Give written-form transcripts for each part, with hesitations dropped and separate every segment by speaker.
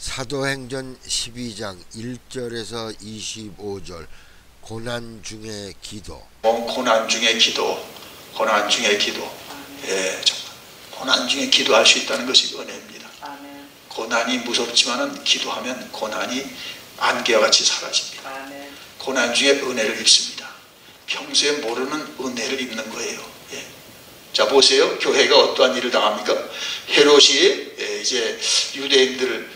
Speaker 1: 사도행전 12장 1절에서 25절 고난 중의 기도.
Speaker 2: 고난 중의 기도, 고난 중의 기도. 예, 정말 고난 중에 기도할 수 있다는 것이 은혜입니다.
Speaker 3: 아멘.
Speaker 2: 고난이 무섭지만은 기도하면 고난이 안개와 같이 사라집니다.
Speaker 3: 아멘.
Speaker 2: 고난 중에 은혜를 입습니다. 평소에 모르는 은혜를 입는 거예요. 예. 자, 보세요. 교회가 어떠한 일을 당합니까? 헤롯이 이제 유대인들을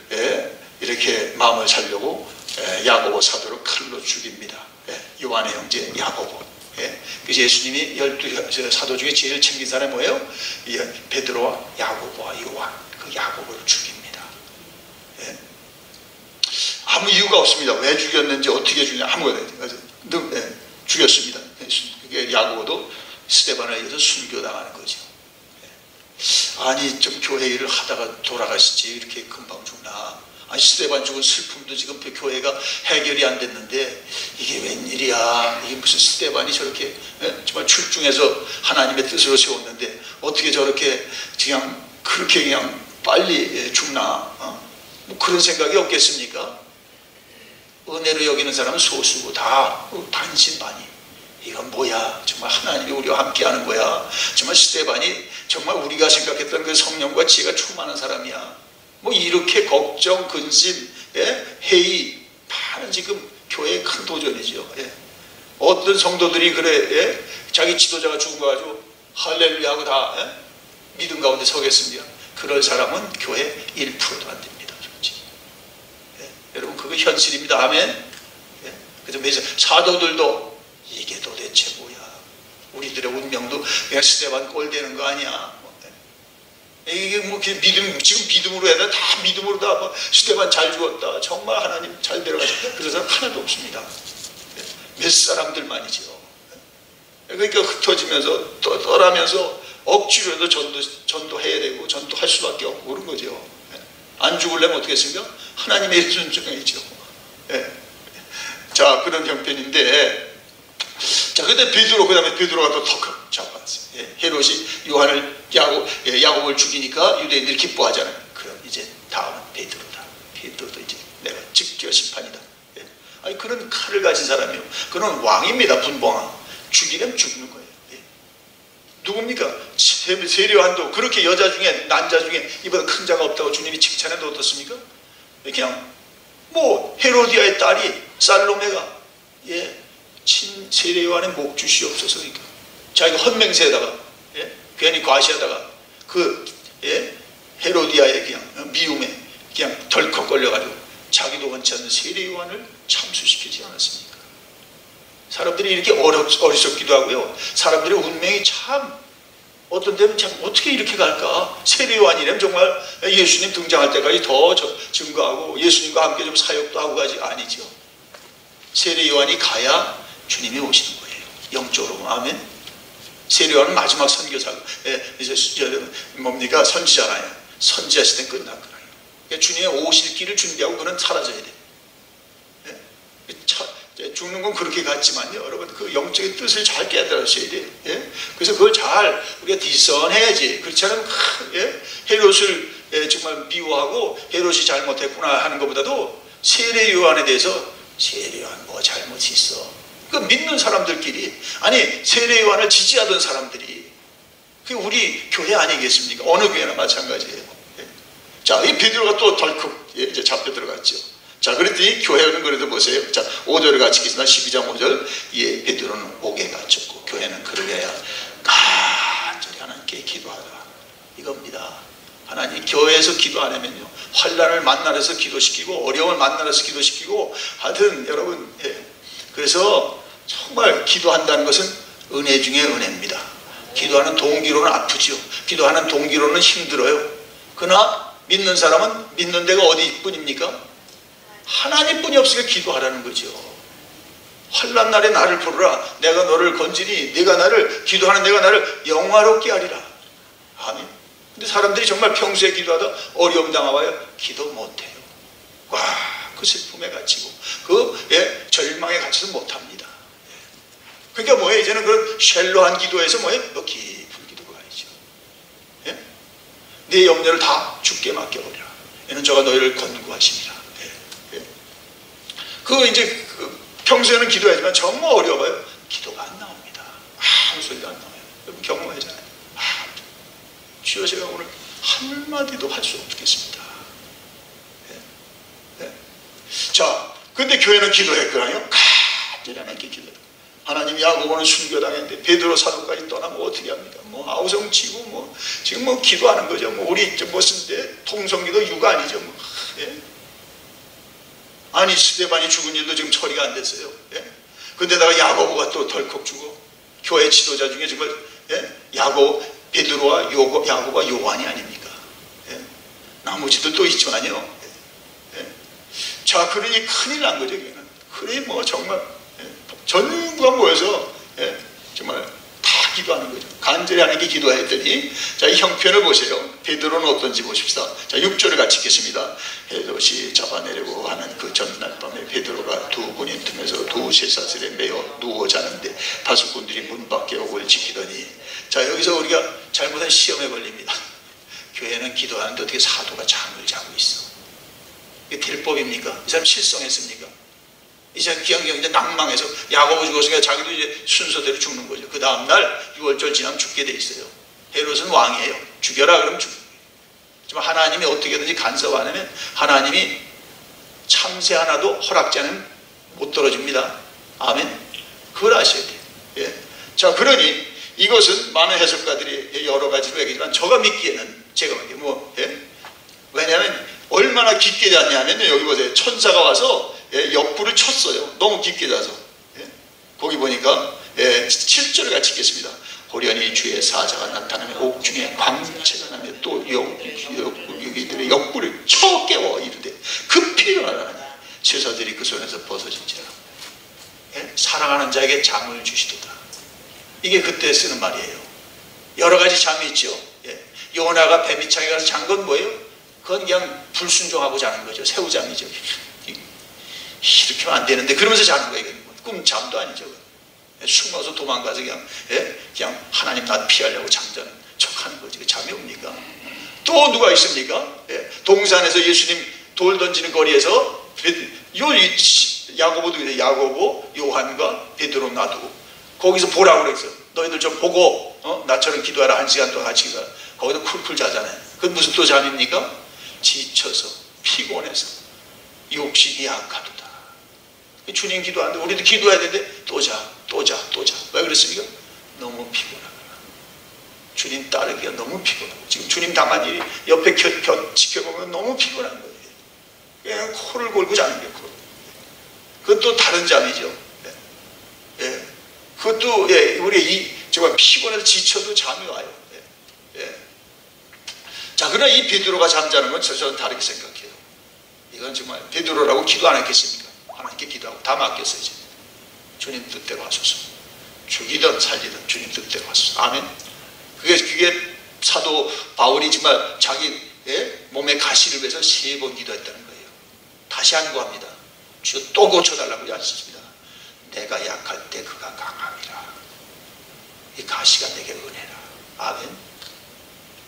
Speaker 2: 이렇게 마음을 살려고 야고보 사도를 칼로 죽입니다. 요한의 형제 야고보. 그래서 예수님이 12 사도 중에 제일 챙긴 사람이 뭐예요? 베드로와 야고보와 요한. 그 야고보를 죽입니다. 아무 이유가 없습니다. 왜 죽였는지 어떻게 죽였냐 아무거나 죽였습니다. 그게 야고보도 스데반에 의해서 순교당하는 거죠. 아니 좀 교회 일을 하다가 돌아가시지 이렇게 금방 죽나. 아니 스데반 죽은 슬픔도 지금 교회가 해결이 안 됐는데 이게 웬일이야. 이게 무슨 스데반이 저렇게 정말 출중해서 하나님의 뜻으로 세웠는데 어떻게 저렇게 그냥 그렇게 그냥 빨리 죽나. 뭐 그런 생각이 없겠습니까? 은혜로 여기는 사람은 소수고 다 반신반의. 이건 뭐야? 정말 하나님이 우리와 함께하는 거야. 정말 스데반이 정말 우리가 생각했던 그 성령과 지혜가 충만한 사람이야. 뭐 이렇게 걱정, 근심, 회의 다는 지금 교회의 큰 도전이죠. 어떤 성도들이 그래 자기 지도자가 죽은 거 가지고 할렐루야 하고 다 믿음 가운데 서겠습니까? 그럴 사람은 교회 1%도 안 됩니다. 솔직히. 여러분 그거 현실입니다. 아멘. 그래서 사도들도 이게 도대체 뭐야? 우리들의 운명도 그냥 스데반 꼴 되는 거 아니야? 이게 뭐 믿음, 지금 믿음으로 해야 돼. 다 믿음으로 다 스데반 잘 죽었다. 정말 하나님 잘 데려가셨다. 그런 사람 하나도 없습니다. 몇 사람들만이죠. 그러니까 흩어지면서 떠나면서 억지로도 전도해야 되고 전도할 수밖에 없고 그런 거죠. 안 죽으려면 어떻게 했습니까? 하나님의 순종이죠. 자, 그런 형편인데 자, 근데 베드로, 그 다음에 베드로가 또 더 잡았어요. 헤롯이 요한을, 야고보를 죽이니까 유대인들이 기뻐하잖아요. 그럼 이제 다음은 베드로다. 베드로도 이제 내가 직접 심판이다. 아니, 그런 칼을 가진 사람이요. 그런 왕입니다, 분봉왕. 죽이려면 죽는 거예요. 누굽니까? 세례요한도 그렇게 여자 중에, 난자 중에 이보다 큰 자가 없다고 주님이 칭찬해도 어떻습니까? 그냥, 뭐, 헤로디아의 딸이, 살로메가, 세례요한의 목 주시옵소서. 그러니까 자기가 헛맹세에다가 괜히 과시하다가 그 헤로디아의 그냥 미움에 그냥 덜컥 걸려가지고 자기도 원치 않는 세례요한을 참수시키지 않았습니까? 사람들이 이렇게 어리석기도 하고요. 사람들의 운명이 참 어떤 데는 참 어떻게 이렇게 갈까? 세례요한이라면 정말 예수님 등장할 때까지 더 증거하고 예수님과 함께 좀 사역도 하고 가지 아니죠. 세례요한이 가야 주님이 오시는 거예요. 영적으로. 아멘. 세례요한은 마지막 선교사고, 이제 뭡니까? 선지자라요. 선지하실 때 끝났거든요. 그러니까 주님의 오실 길을 준비하고 그는 사라져야 돼. 죽는 건 그렇게 같지만요. 여러분, 그 영적인 뜻을 잘 깨달으셔야 돼요. 그래서 그걸 잘 우리가 디선해야지. 그렇지 않으면, 헤롯을 정말 미워하고 헤롯이 잘못했구나 하는 것보다도 세례요한에 대해서 세례요한 뭐 잘못이 있어. 그 믿는 사람들끼리, 아니 세례요한을 지지하던 사람들이 그게 우리 교회 아니겠습니까? 어느 교회나 마찬가지예요. 자, 이 베드로가 또 덜컥 이제 잡혀 들어갔죠. 자, 그랬더니 교회는 그래도 보세요. 자, 5절을 같이 읽겠습니다. 12장 5절. 베드로는 옥에 갇혔고 교회는 그를 위하여 간절히 하나님께 기도하라. 이겁니다. 하나님, 교회에서 기도 안 하면요, 환난을 만나서 기도시키고 어려움을 만나서 기도시키고 하여튼 여러분, 그래서 정말 기도한다는 것은 은혜 중에 은혜입니다. 기도하는 동기로는 아프죠. 기도하는 동기로는 힘들어요. 그러나 믿는 사람은 믿는 데가 어디뿐입니까? 하나님뿐이 없으니까 기도하라는 거죠. 환난 날에 나를 부르라. 내가 너를 건지니 내가 나를, 기도하는 내가 나를 영화롭게 하리라. 아멘. 근데 사람들이 정말 평소에 기도하다 어려움 당하와요. 기도 못해요. 와, 그 슬픔에 갇히고 그 절망에 갇혀서 못합니다. 그러니까 뭐예요? 이제는 그런 쉘로한 기도에서 뭐예요? 깊은 기도가 아니죠. 내 염려를 다 주께 맡겨버려. 이는 저가 너희를 건구하시니라. 예. 이제 평소에는 기도하지만 정말 어려워요. 기도가 안 나옵니다. 아무 소리도 안 나와요. 여러분 경험하잖아요. 주여 제가 오늘 한마디도 할 수 없겠습니다. 자, 근데 교회는 기도했거든요. 간절히 하나님께 기도했어요. 하나님, 야고보는 순교당했는데 베드로 사도까지 떠나면 어떻게 합니까? 아우성 치고 지금 기도하는 거죠. 우리 무슨 통성기도 유관이죠. 예? 아니 스데반이 죽은 일도 지금 처리가 안 됐어요. 예? 근데다가 야고보가 또 덜컥 죽어. 교회 지도자 중에 정말 베드로와 야고보가 요한이 아닙니까? 예? 나머지도 또 있지만요. 예? 자, 그러니 큰일 난 거죠. 그러니 정말 전부가 모여서 정말 다 기도하는 거죠. 간절히 하나님께 기도했더니, 자, 이 형편을 보세요. 베드로는 어떤지 보십시다. 자, 6절을 같이 읽겠습니다. 헤롯이 잡아내려고 하는 그 전날 밤에 베드로가 두 군인 틈에서 두 쇠사슬에 매어 누워 자는데 다섯 군들이 문 밖에 옥을 지키더니, 자, 여기서 우리가 잘못한 시험에 걸립니다. 교회는 기도하는데 어떻게 사도가 잠을 자고 있어? 이게 될 법입니까? 이 사람 실성했습니까? 이 사람 그냥 이제 낭망해서 야고보 죽었으니까 자기도 이제 순서대로 죽는 거죠. 그 다음날 6월절 지나면 죽게 돼 있어요. 헤롯은 왕이에요. 죽여라 그러면 죽는 거예요. 하지만 하나님이 어떻게든지 간섭 안 하면 하나님이 참새 하나도 허락자는 못 들어줍니다. 아멘. 그걸 아셔야 돼요. 예. 자, 그러니 이것은 많은 해석가들이 여러 가지로 얘기지만 제가 믿기에는 왜냐하면 얼마나 깊게 잤냐면요, 여기 보세요. 천사가 와서 옆구를 쳤어요. 너무 깊게 자서. 거기 보니까 7절을 같이 읽겠습니다. 호련히 주의 사자가 나타나며 옥중에 광채가 나며 또 여기들의 옆구를 쳐 깨워 이르되 급히 일어나라니 제사들이 그 손에서 벗어진지라. 사랑하는 자에게 잠을 주시도다. 이게 그때 쓰는 말이에요. 여러 가지 잠이 있죠. 요나가 뱀이창에 가서 잔 건 뭐예요? 그건 그냥 불순종하고 자는 거죠. 새우잠이죠. 이렇게 하면 안 되는데 그러면서 자는 거예요. 꿈잠도 아니죠. 숨어서 도망가서 그냥 하나님 나 피하려고 잠자는 척하는 거지. 잠이 옵니까? 또 누가 있습니까? 동산에서 예수님 돌 던지는 거리에서 야고보, 요한과 베드로 놔두고 거기서 보라고 그랬어. 너희들 좀 보고 나처럼 기도하라. 1시간 동안 같이 기도하라. 거기서 쿨쿨 자잖아요. 그건 무슨 또 잠입니까? 지쳐서 피곤해서 욕심이 약하도다. 주님 기도하는데 우리도 기도해야 되는데 또 자. 왜 그랬습니까? 너무 피곤하구나. 주님 따르기가 너무 피곤하고 지금 주님 당한 일이 옆에 지켜보면 너무 피곤한 거예요. 그냥 코를 골고 자는 게 그건 또 다른 잠이죠. 그것도 우리 정말 피곤해서 지쳐도 잠이 와요. 자, 그러나 이 베드로가 잠자는 건 저는 다르게 생각해요. 이건 정말 베드로라고 기도 안 했겠습니까? 하나님께 기도하고 다 맡겼어요. 이제. 주님 뜻대로 하소서. 죽이든 살리든 주님 뜻대로 하소서. 아멘. 그게 사도 바울이 정말 자기 몸의 가시를 위해서 3번 기도했다는 거예요. 다시 안구합니다. 주여 또 고쳐달라고 하셨습니다. 내가 약할 때 그가 강함이라. 이 가시가 내게 은혜라. 아멘.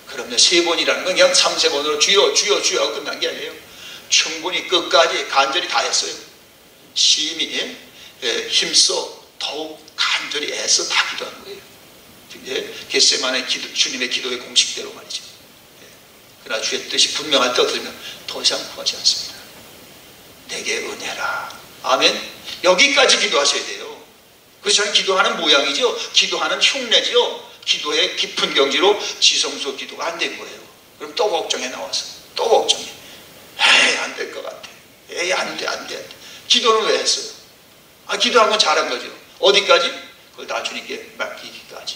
Speaker 2: 그러면 3번이라는 건 그냥 3, 4번으로 주여 하고 끝난 게 아니에요. 충분히 끝까지 간절히 다 했어요. 심히 힘써 더욱 간절히 애써 다 기도하는 거예요. 겟세마네 주님의 기도의 공식대로 말이죠. 그러나 주의 뜻이 분명할 때 어떠면 더 이상 구하지 않습니다. 내게 은혜라. 아멘. 여기까지 기도하셔야 돼요. 그래서 저는 기도하는 모양이죠. 기도하는 흉내죠. 기도의 깊은 경지로 지성소 기도가 안 된 거예요. 그럼 또 걱정해 나와서 또 걱정해. 에이 안 될 것 같아. 에이 안 돼. 기도는 왜 했어요? 기도한 건 잘한 거죠. 어디까지? 그걸 다 주님께 맡기기까지.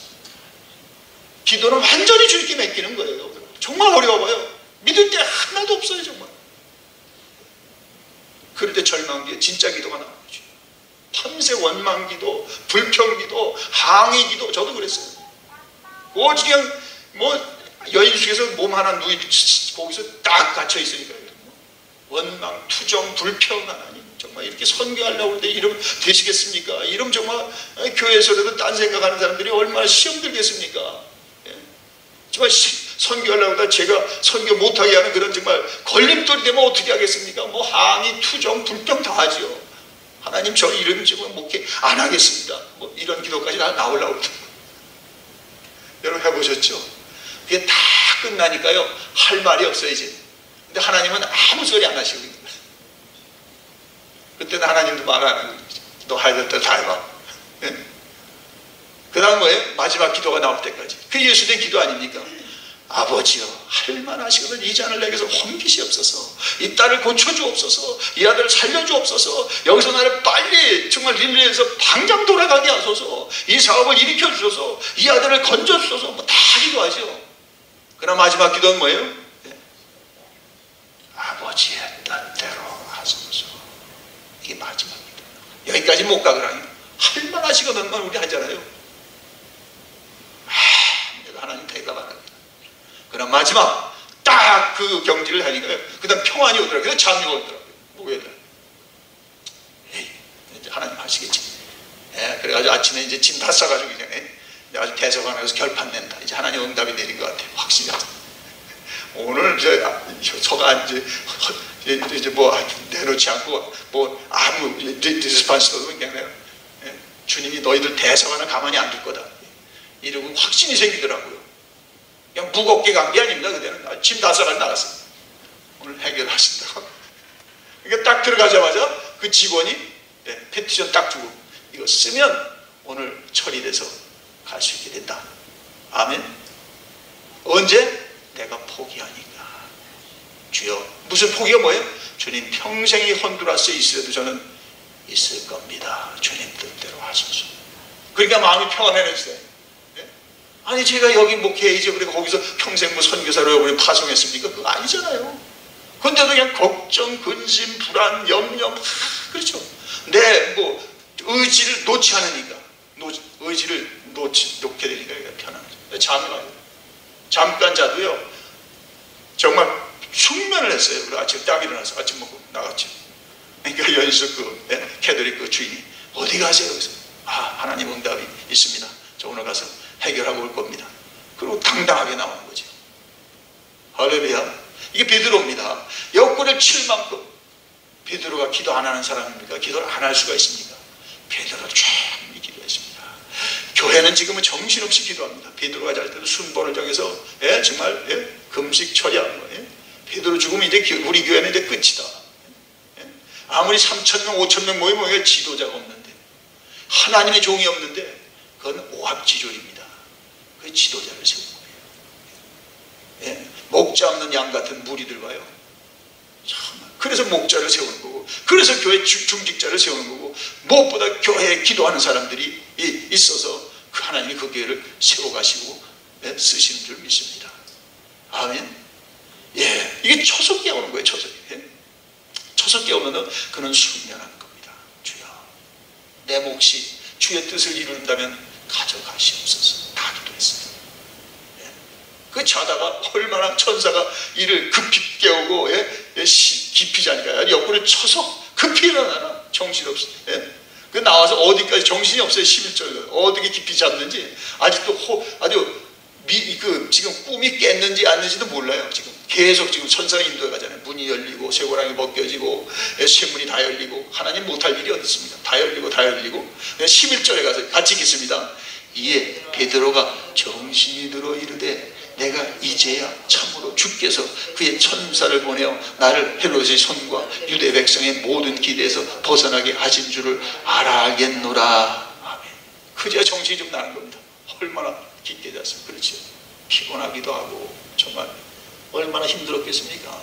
Speaker 2: 기도는 완전히 주님께 맡기는 거예요. 정말 어려워요. 믿을 때 하나도 없어요. 정말. 그럴 때 절망기에 진짜 기도가 나오는 거죠. 밤새 원망기도, 불평기도, 항의기도. 저도 그랬어요. 오직 그냥 여인 속에서 몸 하나 누이 거기서 딱 갇혀 있으니까 원망, 투정, 불평 하나님 정말 이렇게 선교하려고 하는데 이러면 되시겠습니까? 이러면 정말 교회에서라도 딴 생각하는 사람들이 얼마나 시험 들겠습니까? 정말 선교하려고 하다 제가 선교 못하게 하는 그런 정말 걸림돌이 되면 어떻게 하겠습니까? 뭐 항의, 투정, 불평 다 하죠. 하나님 저 이름 지금 목회 안 하겠습니다. 뭐 이런 기도까지 다 나오려고 그러더라고요. 여러분 해보셨죠? 그게 다 끝나니까요 할 말이 없어요 이제. 근데 하나님은 아무 소리 안 하시고 있는 거예요. 그때는 하나님도 말 안 하는 거죠. 너 해야 될 때 다 해봐. 네? 그 다음 뭐예요? 마지막 기도가 나올 때까지. 그게 예수님 기도 아닙니까? 아버지여 할 만하시거든 이 잔을 내게서 옮기시옵소서. 이 딸을 고쳐주옵소서. 이 아들을 살려주옵소서. 여기서 나를 빨리 정말 릴레이에서 당장 돌아가게 하소서. 이 사업을 일으켜 주소서. 이 아들을 건져주소서. 뭐 다 기도하죠. 그러나 마지막 기도는 뭐예요? 네. 아버지의 뜻대로 하소서. 이게 마지막 기도. 여기까지 못 가거라요. 할 만하시거든만 우리 하잖아요. 하나님 대답 안 합니다. 그럼 마지막 딱 그 경지를 하니까 그 다음 평안이 오더라고요. 그래서 잠이 오더라고요. 뭐가 되나? 에이, 이제 하나님 하시겠지. 예, 그래가지고 아침에 이제 짐 다 싸가지고 이제 아주 대서관에서 결판 낸다. 이제 하나님 응답이 내린 것 같아요. 확실히. 오늘 저가 이제 뭐 내놓지 않고 뭐 아무 리스판스도 그냥 예, 주님이 너희들 대서관은 가만히 안 둘 거다. 이러고 확신이 생기더라고요. 그냥 무겁게 간 게 아닙니다. 그때는 짐 다 싸가지고 나갔어요. 오늘 해결하신다고. 그러니까 딱 들어가자마자 그 직원이 페티션 딱 주고 이거 쓰면 오늘 처리돼서 갈 수 있게 된다. 아멘. 언제? 내가 포기하니까. 주여. 무슨 포기가 뭐예요? 주님 평생이 혼두라스에 있어도 저는 있을 겁니다. 주님 뜻대로 하소서. 그러니까 마음이 평안해졌어요. 아니 제가 여기 목회이지 그리고 거기서 평생 뭐 선교사로 여러분이 파송했습니까? 그거 아니잖아요. 근데도 그냥 걱정, 근심, 불안, 염려 그렇죠. 내 뭐 의지를 놓지 않으니까 의지를 놓게 되니까 편안하죠. 잠이 와요. 잠깐 자도요 정말 숙면을 했어요. 그리고 아침에 딱 일어나서 아침 먹고 나갔죠. 그러니까 연수 그 캐더릭 그 주인이 어디 가세요? 그래서 하나님 응답이 있습니다. 저 오늘 가서 해결하고 올 겁니다. 그리고 당당하게 나오는 거죠. 할렐루야. 이게 베드로입니다. 여권을 칠 만큼 베드로가 기도 안 하는 사람입니까? 기도를 안 할 수가 있습니까? 베드로가 충분히 기도했습니다. 교회는 지금은 정신없이 기도합니다. 베드로가 잘 때도 순번을 정해서 정말 금식 처리하는 거예요. 베드로 죽으면 이제 우리 교회는 이제 끝이다. 아무리 3,000명 5,000명 모이면 지도자가 없는데 하나님의 종이 없는데 그건 오합지졸입니다. 그 지도자를 세운 거예요. 목자 없는 양 같은 무리들과요. 그래서 목자를 세우는 거고, 그래서 교회 중직자를 세우는 거고, 무엇보다 교회에 기도하는 사람들이 있어서 그 하나님이 그 교회를 세워가시고 쓰시는 줄 믿습니다. 아멘. 이게 초석이 오는 거예요. 초석이 오면은 그는 순면하는 겁니다. 주여, 내 몫이 주의 뜻을 이룬다면 가져가시옵소서. 다 기도했어요. 그 자다가 얼마나 천사가 이를 급히 깨우고 깊이 자니까 옆구리를 쳐서 급히 일어나라. 정신없이. 그 나와서 어디까지 정신이 없어요. 11절 어떻게 깊이 잤는지 아직도 지금 꿈이 깼는지 안는지도 몰라요. 지금 계속 지금 천사가 인도해 가잖아요. 문이 열리고 쇠고랑이 벗겨지고 쇠문이 다 열리고 하나님 못할 일이 어디 있습니까? 다 열리고 11절에 가서 같이 읽겠습니다. 이에 베드로가 정신이 들어 이르되 내가 이제야 참으로 주께서 그의 천사를 보내어 나를 헤롯의 손과 유대 백성의 모든 기대에서 벗어나게 하신 줄을 알아야겠노라. 아멘. 그제야 정신이 좀 나는 겁니다. 얼마나 깊게 잤으면 그렇죠. 피곤하기도 하고 정말 얼마나 힘들었겠습니까?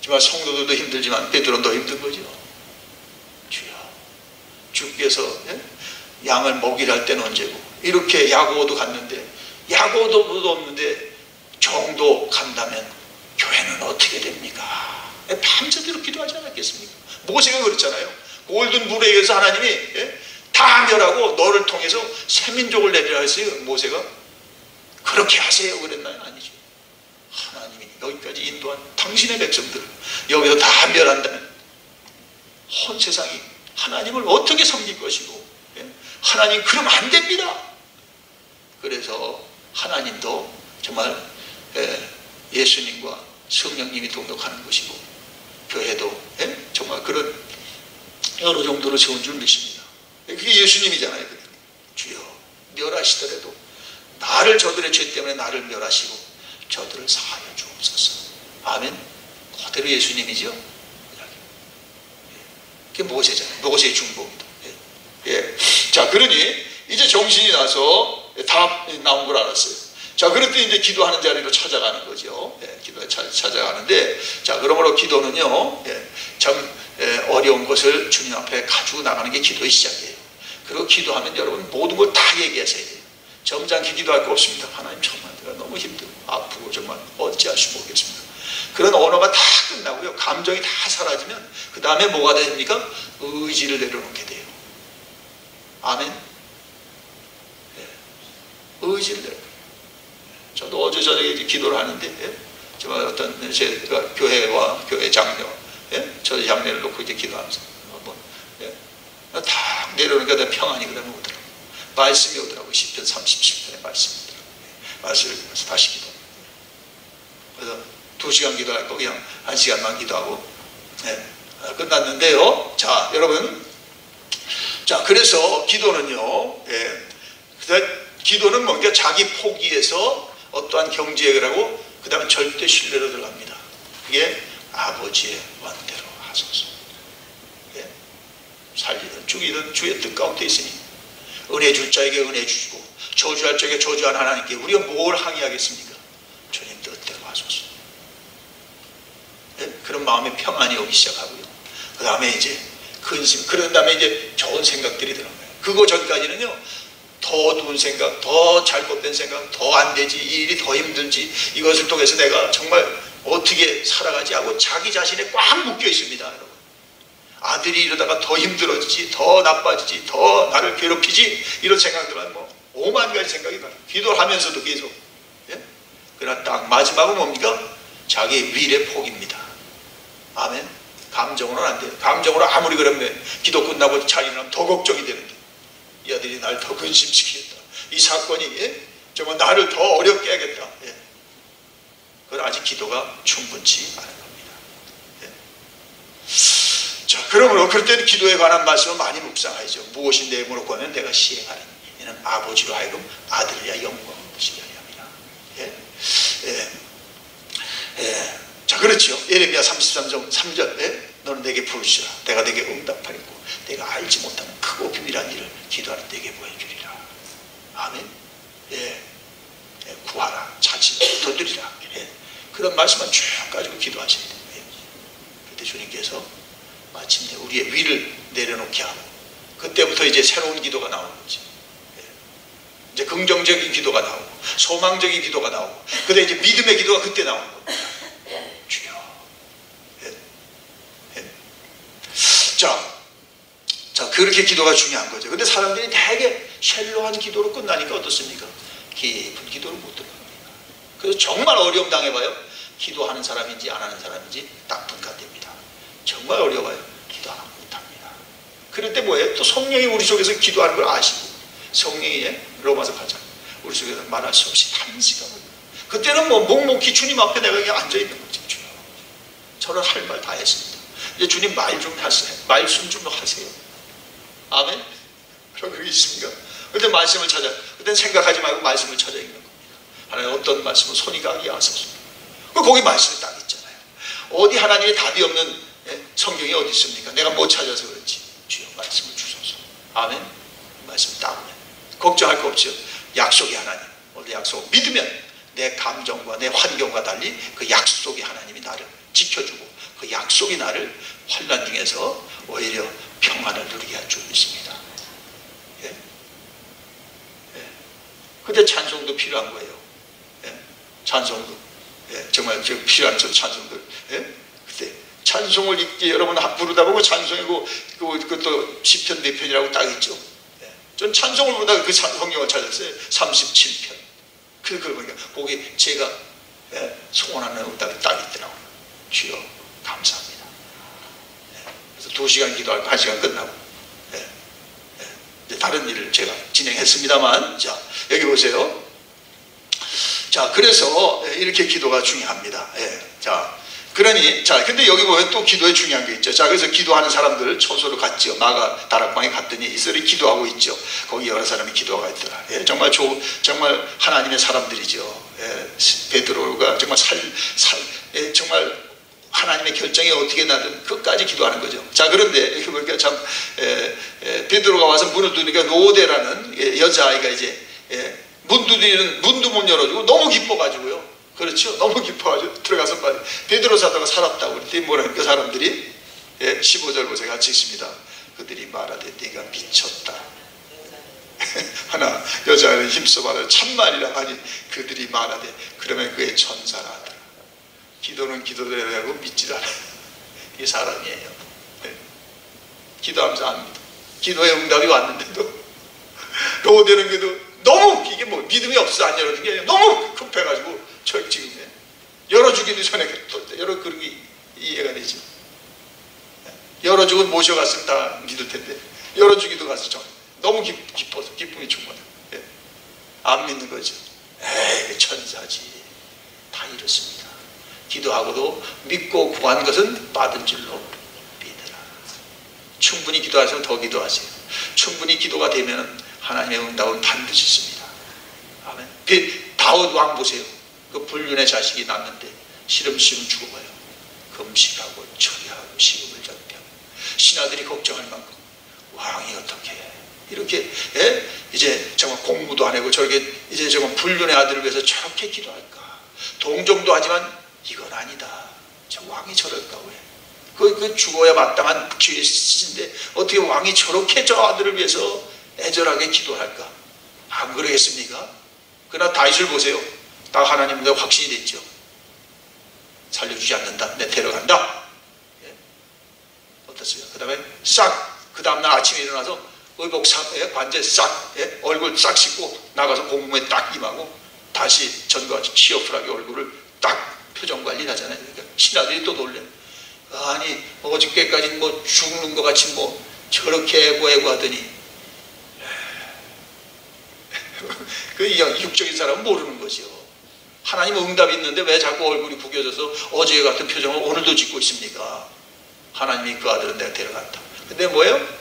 Speaker 2: 정말 성도들도 힘들지만 베드로는 더 힘든 거죠. 주여, 주께서 양을 먹이라 할 때는 언제고 이렇게 야고보도 갔는데 야고보도 없는데 종도 간다면 교회는 어떻게 됩니까? 밤새도록 기도하지 않았겠습니까? 모세가 그랬잖아요. 골든 물에 의해서 하나님이 다 멸하고 너를 통해서 새 민족을 내리라 했어요. 모세가 그렇게 하세요 그랬나요? 아니죠. 하나님이 여기까지 인도한 당신의 백성들을 여기서 다 멸한다면 온 세상이 하나님을 어떻게 섬길 것이고 하나님 그러면 안 됩니다. 그래서 하나님도 정말 예수님과 성령님이 동역하는 것이고 교회도 정말 그런 여러 정도로 좋은 줄 믿습니다. 그게 예수님이잖아요. 주여 멸하시더라도 나를 저들의 죄 때문에 나를 멸하시고 저들을 사하여 주옵소서. 아멘. 그대로 예수님이죠. 그게 모세잖아요. 모세의 중보입니다. 자, 그러니 이제 정신이 나서 다 나온 걸 알았어요. 자, 그럴 때 이제 기도하는 자리로 찾아가는 거죠. 기도에 찾아가는데, 자, 그러므로 기도는요, 참 어려운 것을 주님 앞에 가지고 나가는 게 기도의 시작이에요. 그리고 기도하면 여러분 모든 걸 다 얘기하셔야 돼요. 점잖게 기도할 거 없습니다. 하나님 정말 내가 너무 힘들고 아프고 정말 어찌할 수 모르겠습니다. 그런 언어가 다 끝나고요. 감정이 다 사라지면 그 다음에 뭐가 됩니까? 의지를 내려놓게 돼요. 아멘. 의지를 내려놓게. 저도 어제 저녁에 기도를 하는데 정말 어떤 제가 교회와 교회 장녀, 저 장녀를 놓고 이제 기도하면서 다 내려놓으니까 평안이 그다음에 오더라고요. 말씀이 오더라고요. 시편 37편의 말씀이 오더라고요. 말씀을 보면서 다시 기도. 그래서 2시간 기도할 거 그냥 1시간만 기도하고 끝났는데요. 자, 여러분, 자, 그래서 기도는요, 기도는 뭔가 자기 포기에서 어떠한 경지에 가고 그 다음에 절대 신뢰로 들어갑니다. 그게 아버지의 원대로 하소서. 살리든 죽이든 주의 뜻 가운데 있으니 은혜 줄 자에게 은혜 주시고 저주할 자에게 저주한 하나님께 우리가 뭘 항의하겠습니까? 주님 뜻대로 하소서. 그런 마음의 평안이 오기 시작하고요. 그 다음에 이제 근심, 그런 다음에 이제 좋은 생각들이 들어가요. 그거 전까지는요, 더 어두운 생각, 더 잘못된 생각, 더 안 되지, 이 일이 더 힘들지, 이것을 통해서 내가 정말 어떻게 살아가지 하고 자기 자신에 꽉 묶여 있습니다, 여러분. 아들이 이러다가 더 힘들어지지, 더 나빠지지, 더 나를 괴롭히지, 이런 생각들은 뭐 5만 가지 생각이 나요. 기도를 하면서도 계속. 그러나 딱 마지막은 뭡니까? 자기 위례 포기입니다. 아멘. 감정으로는 안 돼요. 감정으로 아무리 그러면 기도 끝나고 잘 일어나면 더 걱정이 되는데 이 아들이 날 더 근심시키겠다. 이 사건이 정말 나를 더 어렵게 하겠다. 그건 아직 기도가 충분치 않은 겁니다. 자, 그러므로 그럴 때는 기도에 관한 말씀을 많이 묵상하죠. 무엇이 내 무릎 꿇으면 내가 시행하리니 이는 아버지로 하여금 아들이야 영광을 보시게 하려 함이라. 자, 그렇죠. 예레미야 33장 3절 너는 내게 부르시라. 내가 내게 응답하리고 내가 알지 못하는 크고 비밀한 일을 기도하는 내게 보여주리라. 아멘. 구하라. 찾으라. 두드리라. 그런 말씀만 쭉 가지고 기도하셔야 돼요. 그때 주님께서 마침내 우리의 위를 내려놓게 하고 그때부터 이제 새로운 기도가 나오는 거지. 이제 긍정적인 기도가 나오고 소망적인 기도가 나오고 그때 이제 믿음의 기도가 그때 나오는 겁니다. 주여. 자, 그렇게 기도가 중요한 거죠. 근데 사람들이 되게 샬로한 기도로 끝나니까 어떻습니까? 깊은 기도를 못 들어갑니다. 그래서 정말 어려움 당해봐요. 기도하는 사람인지 안 하는 사람인지 딱 분간됩니다. 정말 어려워요. 기도 하나 못합니다. 그럴 때 뭐예요? 또 성령이 우리 속에서 기도하는 걸 아시고 성령이 로마서 가자 우리 속에서 말할 수 없이 탄식하고 그때는 뭐 묵묵히 주님 앞에 내가 그냥 앉아있는 거죠. 저는 할 말 다 했습니다. 이제 주님 말 좀 하세요. 말씀 좀 하세요. 아멘. 그런 게 있습니까? 그때 말씀을 찾아, 그때 생각하지 말고 말씀을 찾아 읽는 겁니다. 하나님 어떤 말씀은 손이 가게 하소서. 거기 말씀이 딱 있잖아요. 어디 하나님의 답이 없는 성경이 어디 있습니까? 내가 못 찾아서 그렇지. 주여 말씀을 주소서. 아멘. 말씀 딱 오면 걱정할 거 없죠. 약속이 하나님. 오늘 약속 믿으면 내 감정과 내 환경과 달리 그 약속이 하나님이 나를 지켜주고 그 약속이 나를 환난 중에서 오히려 평안을 누리게 할 줄 믿습니다. 그때 찬송도 필요한 거예요. 찬송도 정말 필요한 찬송들. 그때 찬송을 읽기 여러분 부르다 보고 찬송이고 그것도 시편 몇 편이라고 딱 있죠. 전 찬송을 부르다가 그 성경을 찾았어요. 37편. 그걸 보니까 거기 제가 소원하는 응답이 딱 있더라고요. 주여 감사합니다. 그래서 2시간 기도하고 1시간 끝나고 다른 일을 제가 진행했습니다만 자 여기 보세요. 자, 그래서 이렇게 기도가 중요합니다. 예. 자, 그러니, 자, 근데 여기 보면 또 기도에 중요한 게 있죠. 자, 그래서 기도하는 사람들 처소로 갔죠. 마가 다락방에 갔더니 이슬이 기도하고 있죠. 거기 여러 사람이 기도가 있더라. 예, 정말 정말 하나님의 사람들이죠. 예, 베드로가 정말 정말 하나님의 결정이 어떻게 나든 끝까지 기도하는 거죠. 자, 그런데 이렇게 보니까 참, 베드로가 와서 문을 두니까 로데라는 여자아이가 이제, 문도 못 열어주고 너무 기뻐가지고요. 그렇죠. 너무 기뻐가지고 들어가서 빨리 베드로 사도가 살았다고 그랬더니 뭐라니까 사람들이 15절 보세요. 같이 읽습니다. 그들이 말하되 네가 미쳤다. 하나 여자는 힘써 말하되 참말이라 하니 그들이 말하되 그러면 그의 천사라 하더라. 기도는 기도대로 하고 믿지 않아요. 이게 사람이에요. 네. 기도하면서 안 믿어. 기도의 응답이 왔는데도 로데는 그래도 너무 이게 뭐 믿음이 없어 안 열어준 게 아니라 너무 급해가지고 저 지금 열어주기도 전에 여러 그런 게 이해가 되죠. 열어주고 모셔갔으면 다 믿을 텐데 열어주기도 가서 좀 너무 기뻐서 기쁨이 충만해. 안 믿는 거죠. 에이 천사지. 다 이렇습니다. 기도하고도 믿고 구한 것은 받은 줄로 믿으라. 충분히 기도하시면 더 기도하세요. 충분히 기도가 되면 하나님의 응답은 반드시 있습니다. 아멘. 다윗 왕 보세요. 그 불륜의 자식이 낳는데 시름시름 죽어가요. 금식하고 처리하고 시금을 전폐하고 신하들이 걱정할 만큼 왕이 어떻게 이렇게 이제 정말 공부도 안 하고 저렇게 이제 정말 불륜의 아들을 위해서 저렇게 기도할까? 동정도 하지만 이건 아니다. 저 왕이 저럴까 왜? 그 죽어야 마땅한 기회인데 어떻게 왕이 저렇게 저 아들을 위해서 애절하게 기도할까? 안 그러겠습니까? 그러나 다윗을 보세요. 다 하나님과 확신이 됐죠. 살려주지 않는다. 내 데려간다. 예? 어떻습니까? 그 다음에 그 다음날 아침에 일어나서 의복 관제 얼굴 싹 씻고 나가서 공무에 딱 임하고 다시 전과 같이 치어풀하게 얼굴을 딱 표정 관리를 하잖아요. 그러니까 신하들이 또 놀래. 아니 어저께까지 뭐 죽는 것 같이 뭐 저렇게 애고 하더니 그 육적인 사람은 모르는 거죠. 하나님 응답이 있는데 왜 자꾸 얼굴이 구겨져서 어제 같은 표정을 오늘도 짓고 있습니까? 하나님이 그 아들은 내가 데려간다. 근데 뭐예요?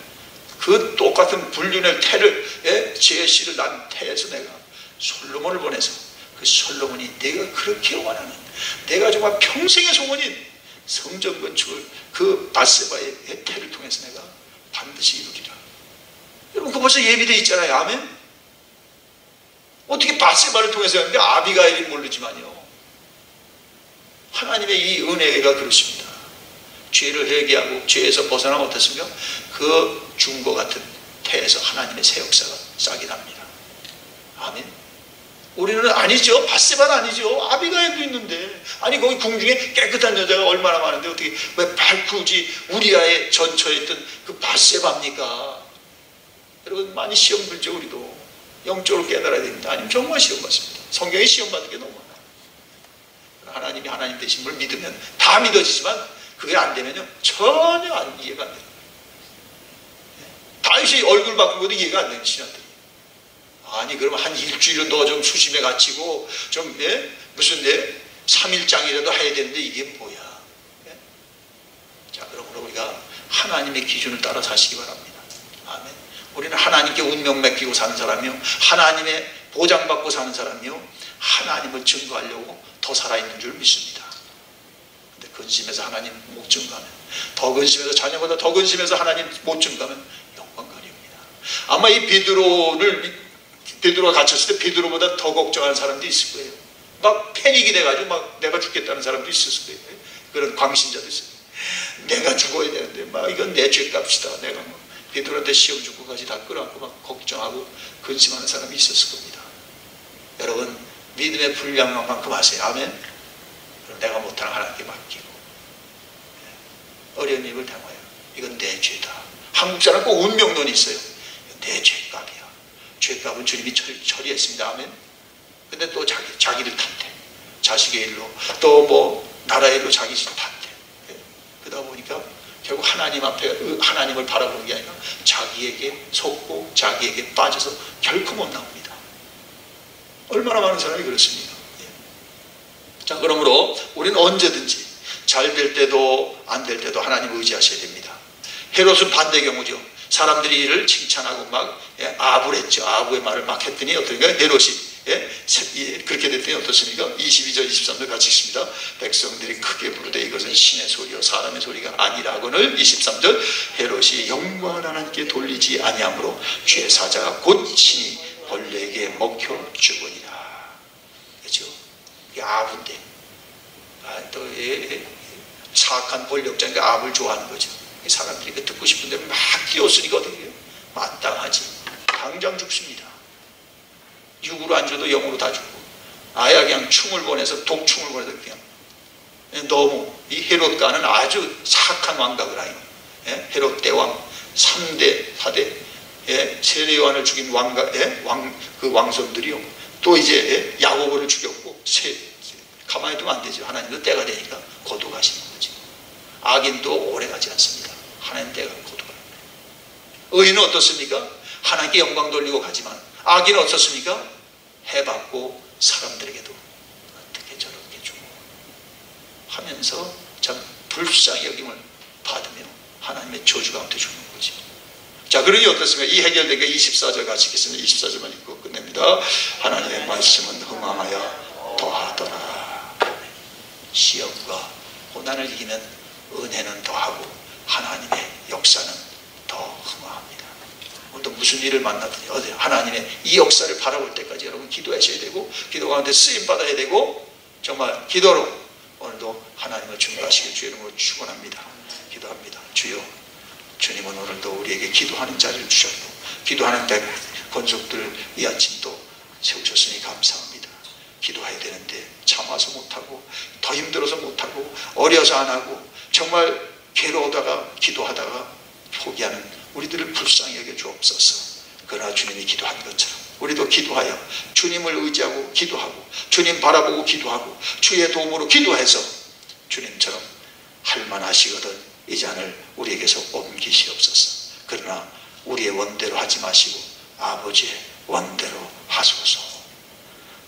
Speaker 2: 그 똑같은 불륜의 태를 제 씨를 난 태에서 내가 솔로몬을 보내서 그 솔로몬이 내가 그렇게 원하는 내가 정말 평생의 소원인 성전 건축을 그 밧세바의 태를 통해서 내가 반드시 이루리라. 여러분 그거 벌써 예비되어 있잖아요. 아멘. 어떻게 밧세바를 통해서 하는데 아비가일이 모르지만요. 하나님의 이 은혜가 그렇습니다. 죄를 회개하고 죄에서 벗어나면 어떻습니까? 그 죽은 것 같은 태에서 하나님의 새 역사가 싹이 납니다. 아멘. 우리는 아니죠. 밧세바는 아니죠. 아비가일도 있는데 아니 거기 궁중에 깨끗한 여자가 얼마나 많은데 어떻게 왜 발쿠지 우리아의 전처에 있던 그 밧세바입니까? 여러분 많이 시험 들죠. 우리도 영적으로 깨달아야 됩니다. 아니면 정말 시험 받습니다. 성경에 시험 받는 게 너무 많아요. 하나님이 하나님 되신 걸 믿으면 다 믿어지지만 그게 안 되면요 전혀 이해가 안 돼요. 다윗이 얼굴 바꾼 것도 이해가 안 되는 신하들이. 아니 그러면 한 일주일은 너 좀 수심에 갇히고 좀 무슨 3일장이라도 해야 되는데 이게 뭐야? 자 그러므로 우리가 하나님의 기준을 따라 사시기 바랍니다. 아멘. 우리는 하나님께 운명 맡기고 사는 사람이요 하나님의 보장받고 사는 사람이요 하나님을 증거하려고 더 살아있는 줄 믿습니다. 근데 근심해서 하나님 못 증거하면 더 근심해서 자녀보다 더 근심해서 하나님 못 증거하면 영광거리입니다. 아마 이 베드로가 갇혔을 때 베드로보다 더 걱정하는 사람도 있을 거예요. 막 패닉이 돼가지고 막 내가 죽겠다는 사람도 있었을 거예요. 그런 광신자도 있어요. 내가 죽어야 되는데 막 이건 내 죄값이다. 내가 뭐 베드로한테 시험 주고까지 다 끌어안고 막 걱정하고 근심하는 사람이 있었을 겁니다. 여러분 믿음의 분량만 만큼 하세요. 아멘. 그럼 내가 못하는 하나님께 맡기고 어려운 일을 당해요. 이건 내 죄다. 한국 사람 꼭 운명론이 있어요. 내 죄값이야. 죄값은 주님이 처리했습니다. 아멘. 근데 또 자기를 탓해. 자식의 일로 또 뭐 나라의 일로 자기 탓해. 그러다 보니까 결국 하나님 앞에 하나님을 바라보는 게 아니라 자기에게 속고 자기에게 빠져서 결코 못 나옵니다. 얼마나 많은 사람이 그렇습니까? 예. 자, 그러므로 우리는 언제든지 잘 될 때도 안 될 때도 하나님을 의지하셔야 됩니다. 헤롯은 반대 경우죠. 사람들이 이를 칭찬하고 막 아부했죠. 아부의 말을 막 했더니 어떻습니까? 헤롯이 그렇게 됐더니 어떻습니까? 22절 23절 같이 읽습니다. 백성들이 크게 부르되 이것은 신의 소리요 사람의 소리가 아니라거늘. 23절 헤롯이 영광을 하나님께 돌리지 아니하므로 죄 사자가 곧 친히 벌레에게 먹혀 죽으니라. 그렇죠? 이게 아부인데 또 사악한 권력자니까 아부를 좋아하는 거죠. 사람들이 그 듣고 싶은 대로 막 끼어쓰니까 어떻게 해요? 마땅하지. 당장 죽습니다. 육으로 안 죽어도 영으로 다 죽고, 아예 그냥 충을 보내서 독충을 보내서 그냥 너무 이 헤롯과는 아주 사악한 왕각을 하여 헤롯 대왕 3대 4대 세례요한을 죽인 그 왕손들이요, 또 이제 야고보를 죽였고, 가만히 두면 안 되죠. 하나님도 때가 되니까 거두가시는 거죠. 악인도 오래 가지 않습니다. 하나님 때가 거두가. 의인은 어떻습니까? 하나님께 영광 돌리고 가지만, 악인은 어떻습니까? 해받고 사람들에게도 어떻게 저렇게 주고 하면서 참 불쌍히 여김을 받으며 하나님의 저주 가운데 죽는 거죠. 자, 그러니 어떻습니까? 이 해결되게 24절 같이 읽겠습니다. 24절만 읽고 끝냅니다. 하나님의 말씀은 흥황하여 더하더라. 시험과 고난을 이기는 은혜는 더하고 하나님의 역사는 더 흥황합니다. 또 무슨 일을 만나더니 어제 하나님의 이 역사를 바라볼 때까지 여러분 기도하셔야 되고, 기도 가운데 쓰임 받아야 되고, 정말 기도로 오늘도 하나님을 증거하시길 주의 이름으로 축원합니다. 기도합니다. 주여, 주님은 오늘도 우리에게 기도하는 자리를 주셨고, 기도하는 권속들 이 아침도 세우셨으니 감사합니다. 기도해야 되는데 참아서 못하고, 더 힘들어서 못하고, 어려서 안 하고, 정말 괴로우다가 기도하다가 포기하는 우리들을 불쌍히 여겨 주옵소서. 그러나 주님이 기도한 것처럼 우리도 기도하여 주님을 의지하고 기도하고, 주님 바라보고 기도하고, 주의 도움으로 기도해서 주님처럼 할만하시거든 이 잔을 우리에게서 옮기시옵소서. 그러나 우리의 원대로 하지 마시고 아버지의 원대로 하소서.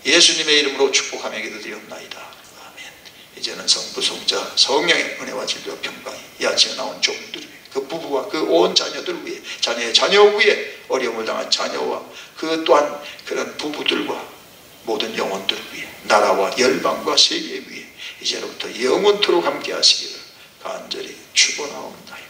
Speaker 2: 예수님의 이름으로 축복하며 기도드리옵나이다. 아멘. 이제는 성부 성자 성령의 은혜와 진리와 평강이 이 아침에 나온 종들을 위해, 그 부부와 그 온 자녀들 위해, 자녀의 자녀 위에, 어려움을 당한 자녀와 그 또한 그런 부부들과 모든 영혼들을 위해, 나라와 열방과 세계 위에 이제로부터 영원토록 함께 하시기를 간절히 축원하옵나이다.